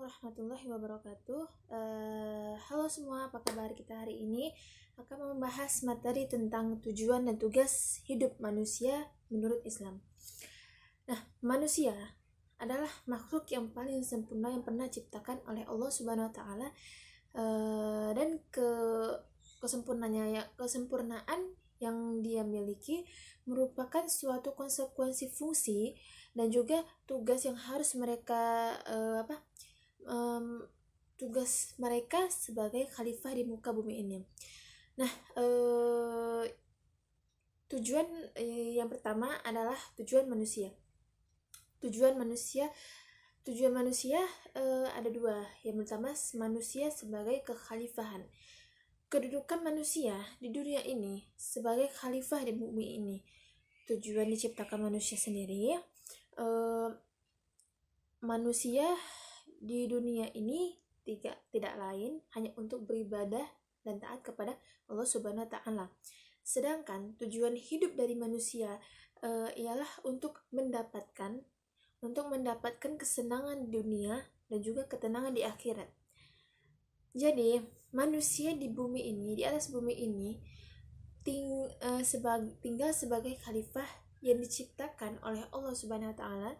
warahmatullahi wabarakatuh. Halo semua, apa kabar kita hari ini? Akan membahas materi tentang tujuan dan tugas hidup manusia menurut Islam. Nah, manusia adalah makhluk yang paling sempurna yang pernah diciptakan oleh Allah Subhanahu wa taala, dan kesempurnaan yang dia miliki merupakan suatu konsekuensi fungsi dan juga tugas yang harus mereka tugas mereka sebagai khalifah di muka bumi ini. Nah, tujuan yang pertama adalah tujuan manusia. Tujuan manusia ada dua. Yang pertama, manusia sebagai kekhalifahan. Kedudukan manusia di dunia ini sebagai khalifah di bumi ini. Tujuan diciptakan manusia sendiri. Manusia di dunia ini tidak lain hanya untuk beribadah dan taat kepada Allah Subhanahu wa taala. Sedangkan tujuan hidup dari manusia ialah untuk mendapatkan kesenangan di dunia dan juga ketenangan di akhirat. Jadi, manusia di bumi ini, di atas bumi ini tinggal sebagai khalifah yang diciptakan oleh Allah Subhanahu wa taala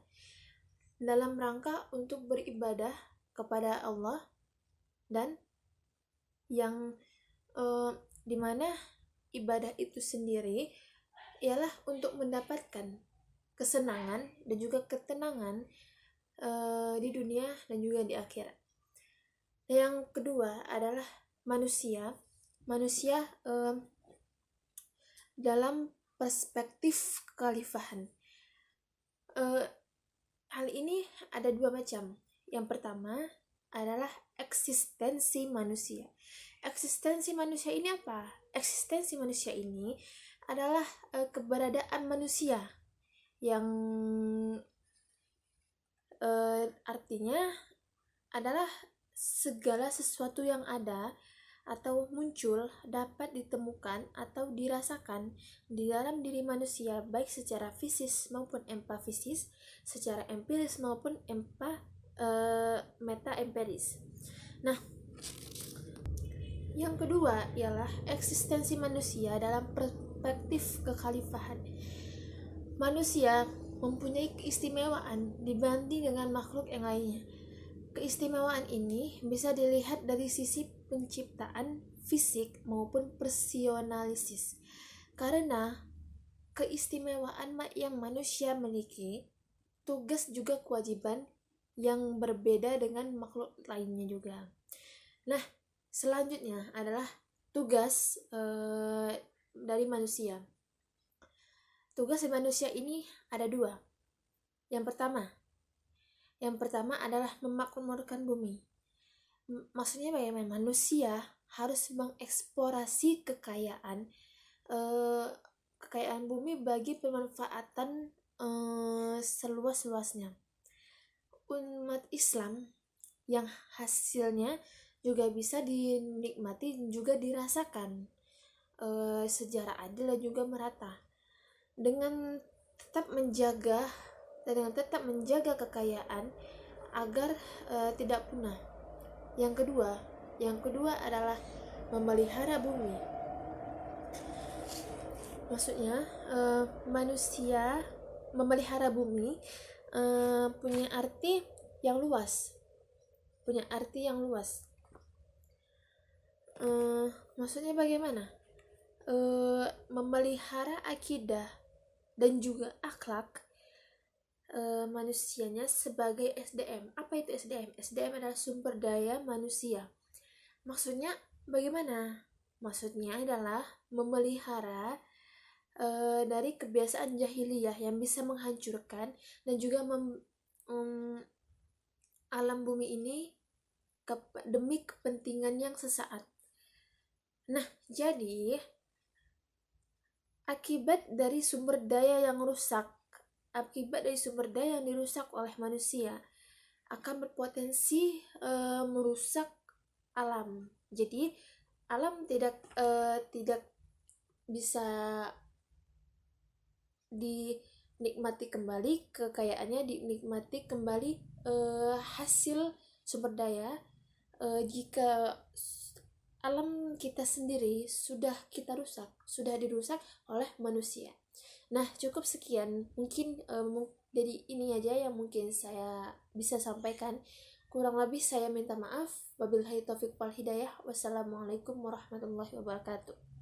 dalam rangka untuk beribadah kepada Allah, dan yang dimana ibadah itu sendiri ialah untuk mendapatkan kesenangan dan juga ketenangan di dunia dan juga di akhirat. Yang kedua adalah manusia dalam perspektif kekhalifahan. Hal ini ada dua macam. Yang pertama adalah eksistensi manusia. Eksistensi manusia ini apa? Eksistensi manusia ini adalah keberadaan manusia yang artinya adalah segala sesuatu yang ada atau muncul dapat ditemukan atau dirasakan di dalam diri manusia, baik secara fisis maupun empafisis, secara empiris maupun meta-empiris. Nah, yang kedua ialah eksistensi manusia dalam perspektif kekhalifahan. Manusia mempunyai keistimewaan dibanding dengan makhluk yang lainnya. Keistimewaan ini bisa dilihat dari sisi penciptaan fisik maupun personalisis. Karena keistimewaan yang manusia miliki, tugas juga kewajiban yang berbeda dengan makhluk lainnya juga. Nah, selanjutnya adalah tugas dari manusia. Tugas dari manusia ini ada dua. Yang pertama adalah memakmurkan bumi. Maksudnya bagaimana? Manusia harus mengeksplorasi kekayaan bumi bagi pemanfaatan seluas-luasnya. Umat Islam yang hasilnya juga bisa dinikmati juga dirasakan secara adil dan juga merata, dengan tetap menjaga kekayaan agar tidak punah. Yang kedua adalah memelihara bumi. Maksudnya manusia memelihara bumi punya arti yang luas. Maksudnya bagaimana? Memelihara akidah dan juga akhlak manusianya sebagai SDM. Apa itu SDM? SDM adalah sumber daya manusia. Maksudnya bagaimana? Maksudnya adalah memelihara dari kebiasaan jahiliyah yang bisa menghancurkan dan juga alam bumi ini demi kepentingan yang sesaat. Nah, jadi akibat dari sumber daya yang dirusak oleh manusia akan berpotensi merusak alam. Jadi alam tidak bisa dinikmati kembali, kekayaannya dinikmati kembali hasil sumber daya jika alam kita sendiri sudah kita rusak, sudah dirusak oleh manusia. Nah, cukup sekian. Mungkin dari ini aja yang mungkin saya bisa sampaikan. Kurang lebih saya minta maaf. Wabillahi taufiq wal hidayah. Wassalamualaikum warahmatullahi wabarakatuh.